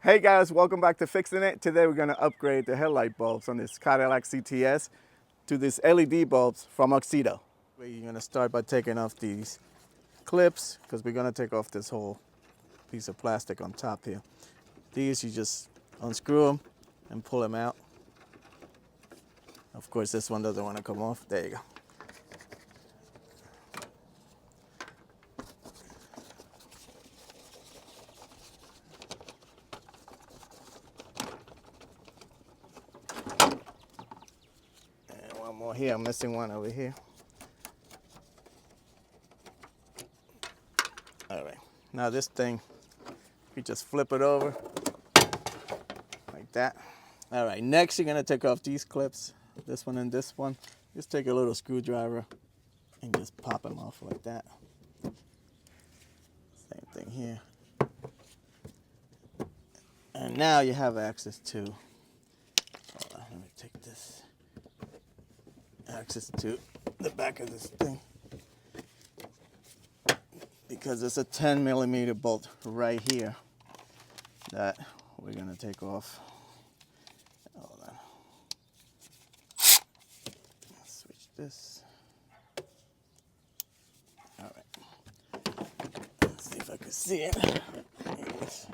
Hey guys, welcome back to Fixin' It. Today we're gonna upgrade the headlight bulbs on this Cadillac CTS to these LED bulbs from AUXITO. You're gonna start by taking off these clips because we're gonna take off this whole piece of plastic on top here. These, you just unscrew them and pull them out. Of course, this one doesn't wanna come off. There you go. More here, I'm missing one over here. All right, now this thing, you just flip it over like that. All right, next you're gonna take off these clips, this one and this one. Just take a little screwdriver and just pop them off like that. Same thing here. And now you have access to, hold on, let me take this. Access to the back of this thing because it's a 10 millimeter bolt right here that we're gonna take off. Hold on. Switch this. All right. Let's see if I can see it. There it is.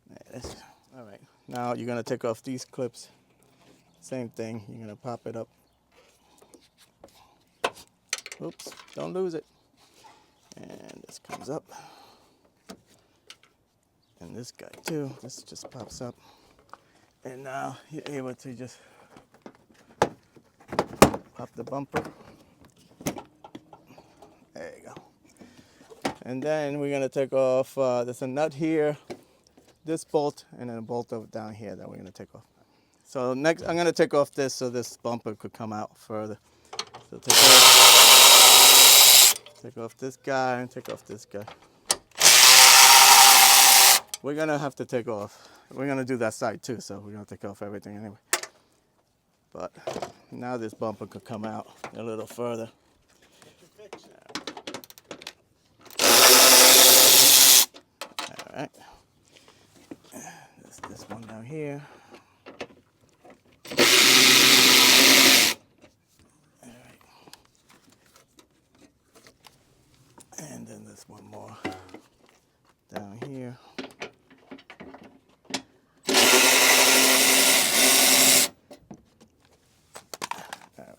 There it is. All right. Now you're gonna take off these clips. Same thing. You're gonna pop it up. Oops, don't lose it. And this comes up. And this guy too. This just pops up. And now you're able to just pop the bumper. There you go. And then we're gonna take off, there's a nut here, this bolt, and then a bolt over down here that we're gonna take off. So next, I'm gonna take off this so this bumper could come out further. So take off this guy and take off this guy. We're gonna have to take off. We're gonna do that side too, so we're gonna take off everything anyway. But now this bumper could come out a little further. All right. This one down here. All right. And then there's one more down here. All right.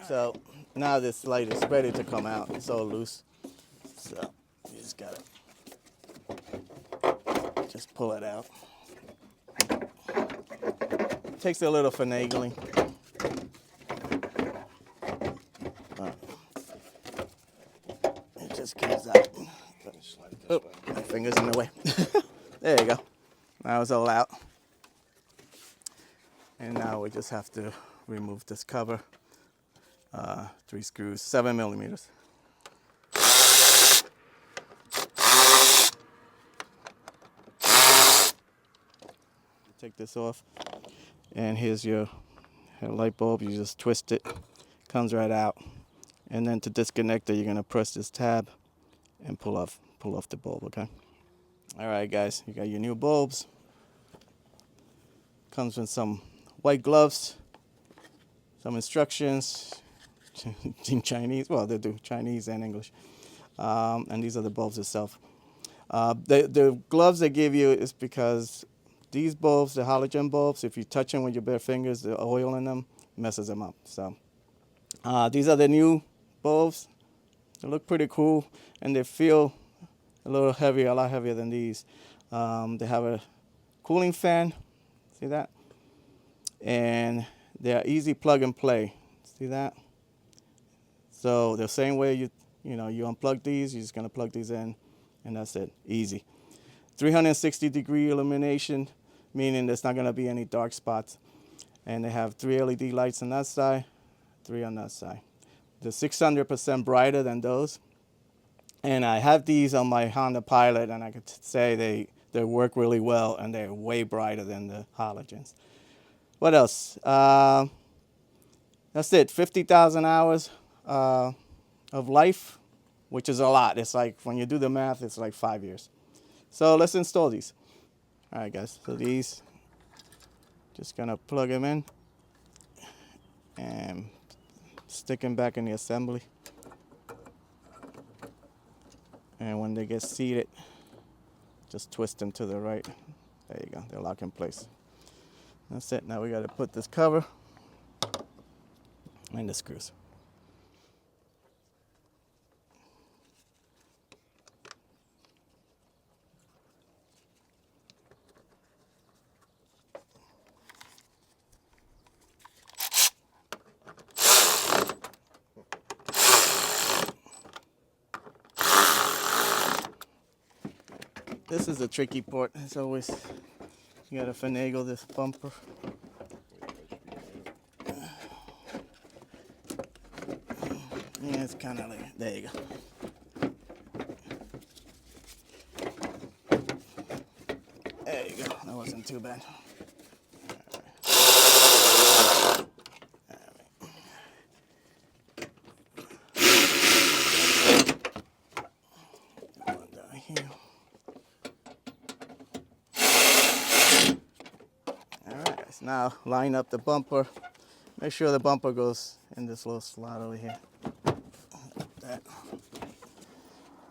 So now this light is ready to come out. It's all loose. So you just gotta just pull it out. It takes a little finagling. It just comes out. Oh, my finger's in the way. There you go. Now it's all out. And now we just have to remove this cover. 3 screws, 7 millimeters. Take this off, and here's your light bulb. You just twist it, comes right out. And then to disconnect it, you're gonna press this tab and pull off the bulb, okay? All right, guys, you got your new bulbs. Comes with some white gloves, some instructions in Chinese. Well, they do Chinese and English. And these are the bulbs itself. The gloves they give you is because these bulbs, the halogen bulbs, if you touch them with your bare fingers, the oil in them messes them up. So these are the new bulbs. They look pretty cool, and they feel a little heavier, a lot heavier than these. They have a cooling fan, see that? And they're easy plug and play, see that? So the same way you unplug these, you're just gonna plug these in, and that's it, easy. 360-degree illumination, meaning there's not gonna be any dark spots. And they have 3 LED lights on that side, 3 on that side. They're 600% brighter than those. And I have these on my Honda Pilot, and I could say they work really well, and they're way brighter than the halogens. What else? That's it, 50,000 hours. of life, which is a lot. It's like, when you do the math, it's like 5 years. So let's install these. All right, guys, so these, just gonna plug them in and stick them back in the assembly. And when they get seated, just twist them to the right. There you go, they're locked in place. That's it. Now we gotta put this cover and the screws. This is a tricky part. It's always, you gotta finagle this bumper. Yeah, it's kind of like, there you go. There you go, that wasn't too bad. Now line up the bumper. Make sure the bumper goes in this little slot over here. Like that.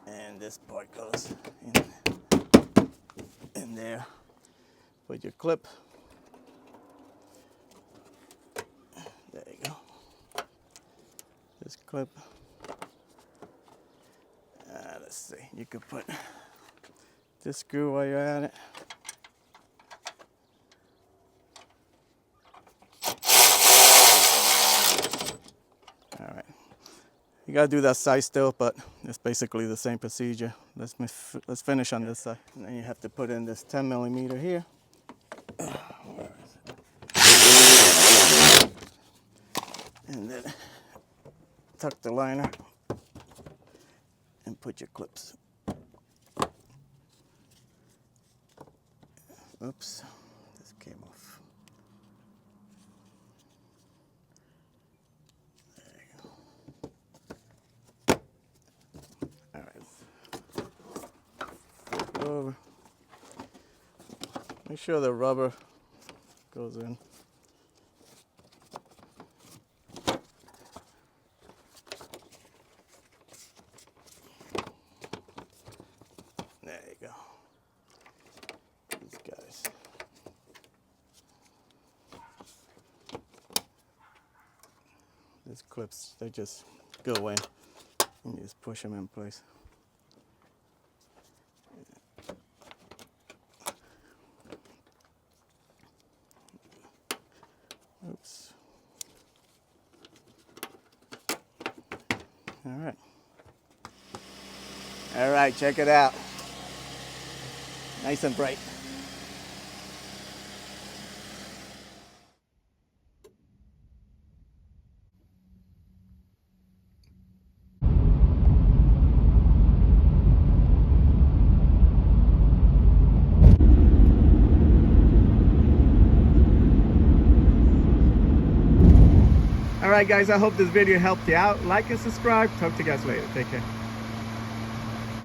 And this part goes in there. Put your clip. There you go. This clip. Let's see. You could put this screw while you're at it. You gotta do that side still, but it's basically the same procedure. Let's finish on this side. And then you have to put in this 10 millimeter here. And then tuck the liner and put your clips. Oops, this came off. Over. Make sure the rubber goes in. There you go. These guys. These clips, they just go in and you just push them in place. Oops. All right, check it out. Nice and bright. All right, guys, I hope this video helped you out. Like and subscribe. Talk to you guys later. Take care.